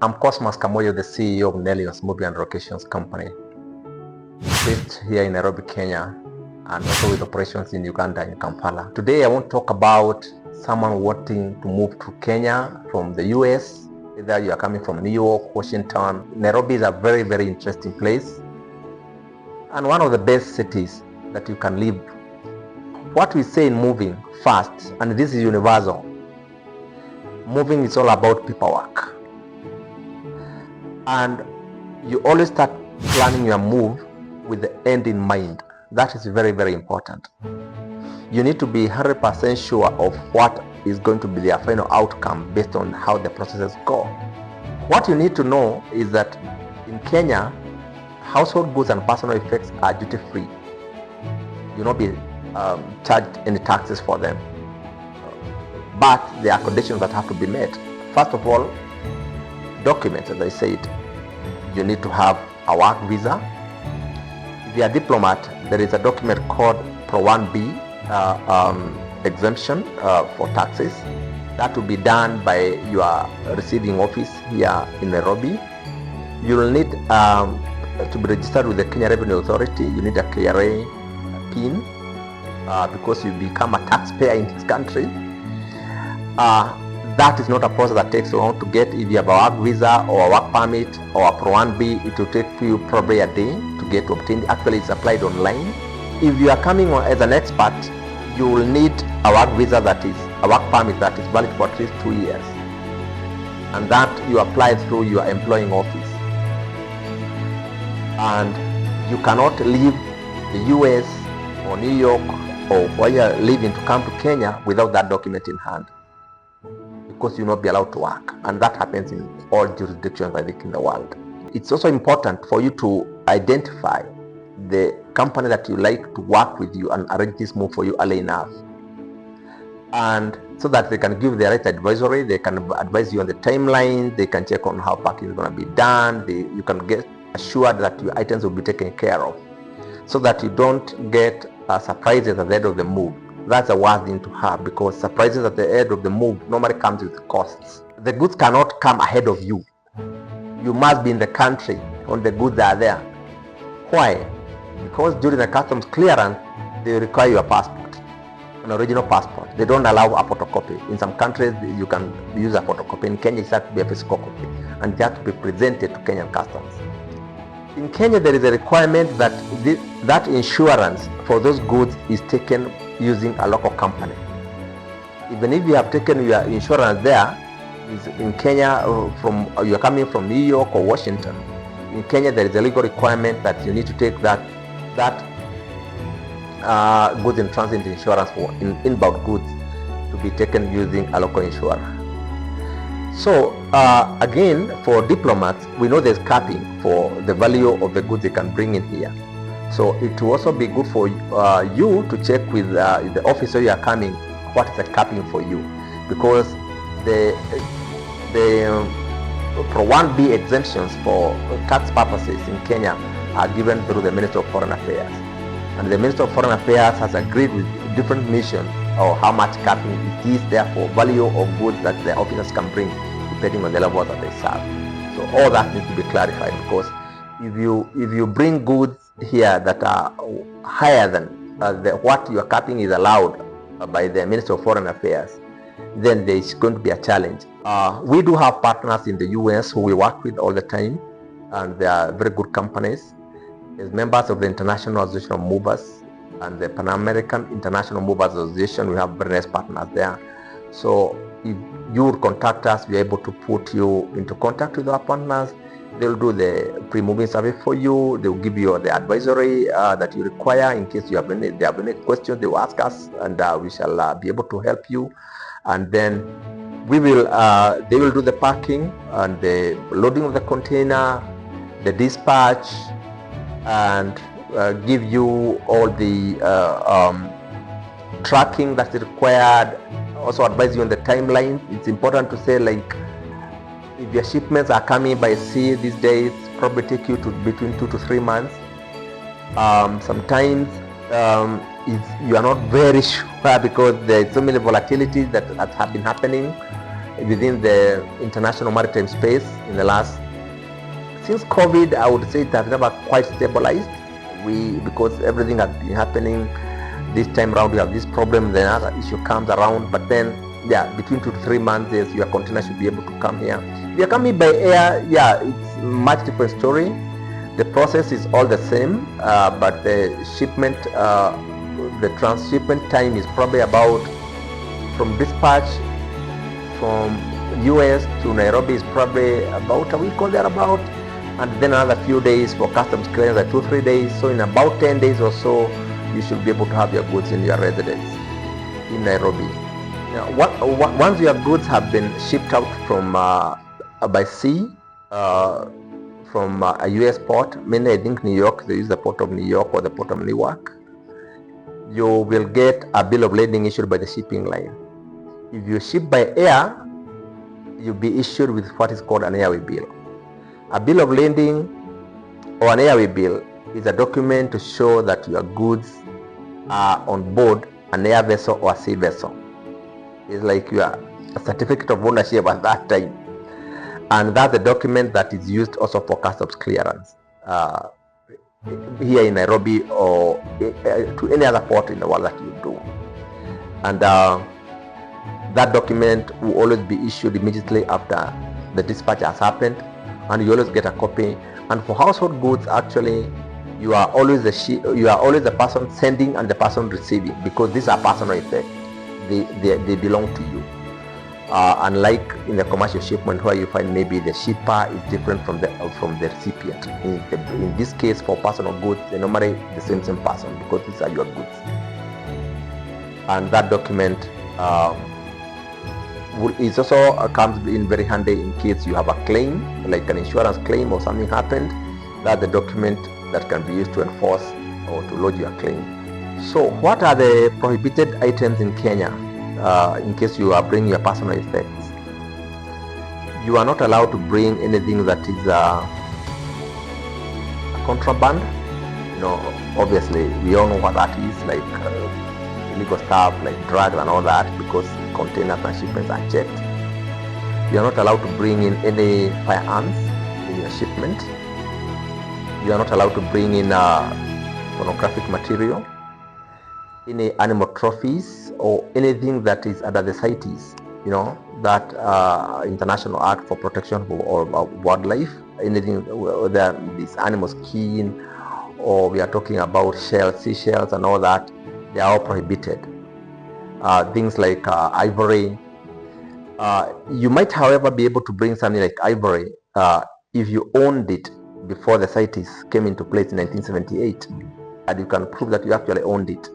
I'm Cosmas Kamoyo, the CEO of Nellions Movie and Relocations Company, based here in Nairobi, Kenya, and also with operations in Uganda and Kampala. Today I want to talk about someone wanting to move to Kenya from the US, either you are coming from New York, Washington. Nairobi is a very, very interesting place and one of the best cities that you can live. What we say in moving fast, and this is universal, moving is all about paperwork. And you always start planning your move with the end in mind. That is very, very important. You need to be 100% sure of what is going to be their final outcome based on how the processes go. What you need to know is that in Kenya, household goods and personal effects are duty free. You will not be charged any taxes for them. But there are conditions that have to be met. First of all, documents, as I said. You need to have a work visa. If you are a diplomat, there is a document called Pro 1B exemption for taxes. That will be done by your receiving office here in Nairobi. You will need to be registered with the Kenya Revenue Authority. You need a KRA PIN because you become a taxpayer in this country. That is not a process that takes long to get. If you have a work visa or a work permit or a Pro 1B, it will take you probably a day to get obtained. Actually, it's applied online. If you are coming as an expat, you will need a work visa, that is a work permit that is valid for at least 2 years, and that you apply through your employing office. And you cannot leave the US or New York or where you are living to come to Kenya without that document in hand, because you'll not be allowed to work. And that happens in all jurisdictions, I think, in the world. It's also important for you to identify the company that you like to work with you and arrange this move for you early enough, and so that they can give the right advisory. They can advise you on the timeline. They can check on how parking is going to be done. You can get assured that your items will be taken care of, so that you don't get surprises at the end of the move. That's a worst thing to have, because surprises at the end of the move normally comes with costs. The goods cannot come ahead of you. You must be in the country when the goods are there. Why? Because during the customs clearance, they require your passport, an original passport. They don't allow a photocopy. In some countries, you can use a photocopy. In Kenya, it has to be a physical copy, and it has to be presented to Kenyan customs. In Kenya, there is a requirement that that insurance for those goods is taken using a local company. Even if you have taken your insurance there, in Kenya, you are coming from New York or Washington, in Kenya there is a legal requirement that you need to take that goods in transit insurance for inbound goods to be taken using a local insurer. So again, for diplomats, we know there's capping for the value of the goods they can bring in here. So it will also be good for you to check with the office where you are coming, what is the capping for you, because the Pro 1B exemptions for tax purposes in Kenya are given through the Ministry of Foreign Affairs, and the Ministry of Foreign Affairs has agreed with different missions or how much capping it is there for value of goods that the officers can bring depending on the levels that they serve. So all that needs to be clarified, because if you bring goods here that are higher than what your capping is allowed by the Ministry of Foreign Affairs, then there is going to be a challenge. We do have partners in the US who we work with all the time, and they are very good companies. As members of the International Association of Movers and the Pan American International Movers Association, we have very nice partners there. So if you would contact us, we are able to put you into contact with our partners. They'll do the pre-moving survey for you. They'll give you the advisory that you require in case they have any questions. They will ask us, and we shall be able to help you. And then they will do the packing and the loading of the container, the dispatch, and give you all the tracking that's required. Also advise you on the timeline. It's important to say, like, if your shipments are coming by sea these days, probably take you to between 2 to 3 months. Sometimes you are not very sure because there is so many volatilities that have been happening within the international maritime space in the last, since COVID, I would say it has never quite stabilized. Because everything has been happening. This time around, we have this problem, then another issue comes around, but then, yeah, between 2 to 3 months, yes, your container should be able to come here. If you're coming by air, yeah, it's a much different story. The process is all the same, but the shipment, the transshipment time is probably about, from dispatch from US to Nairobi is probably about a week or thereabout, and then another few days for customs clearance, like 2-3 days. So in about 10 days or so, you should be able to have your goods in your residence in Nairobi. Now, once your goods have been shipped out from by sea from a US port, mainly I think New York, they use the port of New York or the port of Newark, you will get a bill of lading issued by the shipping line. If you ship by air, you'll be issued with what is called an airway bill. A bill of lading or an airway bill is a document to show that your goods are on board an air vessel or a sea vessel. It's like your certificate of ownership at that time. And that's the document that is used also for customs clearance here in Nairobi or to any other port in the world that you do. And that document will always be issued immediately after the dispatch has happened, and you always get a copy. And for household goods, actually, you are always the person sending and the person receiving, because these are personal effects. They belong to you. Unlike in the commercial shipment, where you find maybe the shipper is different from the recipient. In this case, for personal goods, they normally the same person, because these are your goods. And that document it also comes in very handy in case you have a claim, like an insurance claim or something happened. That's the document that can be used to enforce or to lodge your claim. So what are the prohibited items in Kenya in case you are bringing your personal effects? You are not allowed to bring anything that is contraband. Obviously we all know what that is, like illegal stuff like drugs and all that, because containers and shipments are checked. You are not allowed to bring in any firearms in your shipment. You are not allowed to bring in pornographic material, any animal trophies, or anything that is under the CITES, that International Act for Protection of Wildlife, anything whether this animal skin, or we are talking about shells, seashells and all that, they are all prohibited. Things like ivory. You might, however, be able to bring something like ivory if you owned it before the CITES came into place in 1978, and you can prove that you actually owned it.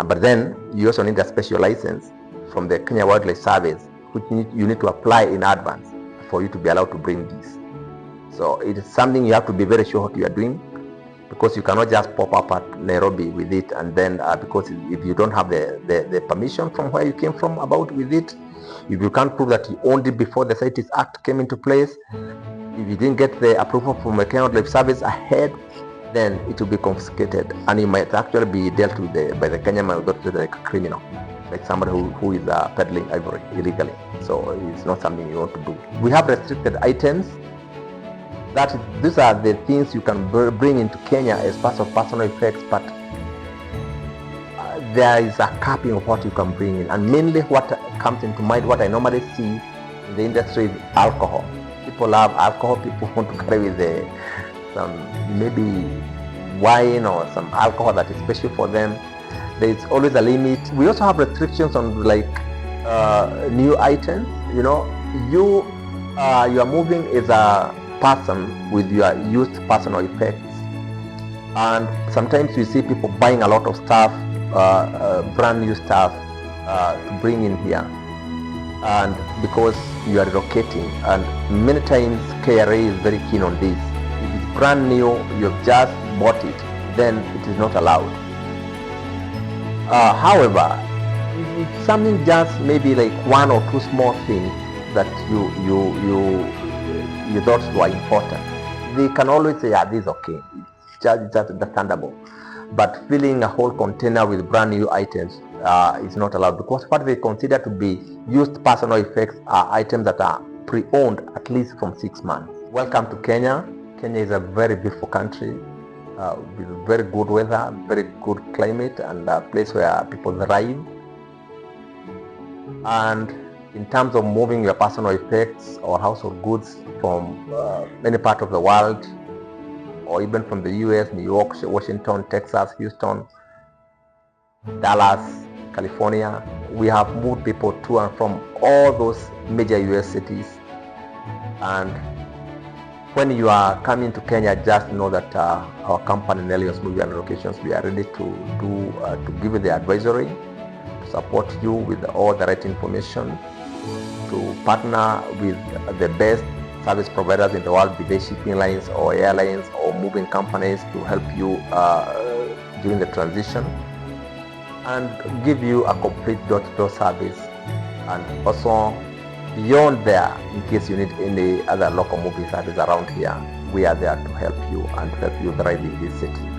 But then you also need a special license from the Kenya Wildlife Service, which you need to apply in advance for you to be allowed to bring this. So it is something you have to be very sure what you are doing, because you cannot just pop up at Nairobi with it, and then because if you don't have the permission from where you came from about with it, if you can't prove that you owned it before the CITES Act came into place, if you didn't get the approval from the Kenya Wildlife Service ahead, then it will be confiscated, and you might actually be dealt with by the Kenyan authorities like a criminal, like somebody who is peddling ivory illegally. So it's not something you want to do. We have restricted items. These are the things you can bring into Kenya as part of personal effects, but there is a capping of what you can bring in. And mainly what comes into mind, what I normally see in the industry, is alcohol. People love alcohol. People want to carry with some maybe wine or some alcohol that is special for them. There is always a limit. We also have restrictions on like new items. You are moving as a person with your used personal effects, and sometimes you see people buying a lot of stuff, brand new stuff to bring in here, and because you are relocating, and many times KRA is very keen on this. If it's brand new, you have just bought it, then it is not allowed. However, if it's something just maybe like one or two small things that you thought were important, they can always say, this is okay, it's just understandable. But filling a whole container with brand new items, is not allowed, because what they consider to be used personal effects are items that are pre-owned at least from 6 months. Welcome to Kenya. Kenya is a very beautiful country with very good weather, very good climate, and a place where people thrive. And in terms of moving your personal effects or household goods from any part of the world, or even from the US, New York, Washington, Texas, Houston, Dallas, California, we have moved people to and from all those major US cities. And when you are coming to Kenya, just know that our company, Nellions Movie and Relocations, we are ready to give you the advisory, to support you with all the right information, to partner with the best service providers in the world, be they shipping lines or airlines or moving companies, to help you during the transition and give you a complete door-to-door service. And also beyond there, in case you need any other local movie service around here, we are there to help you and help you thrive in this city.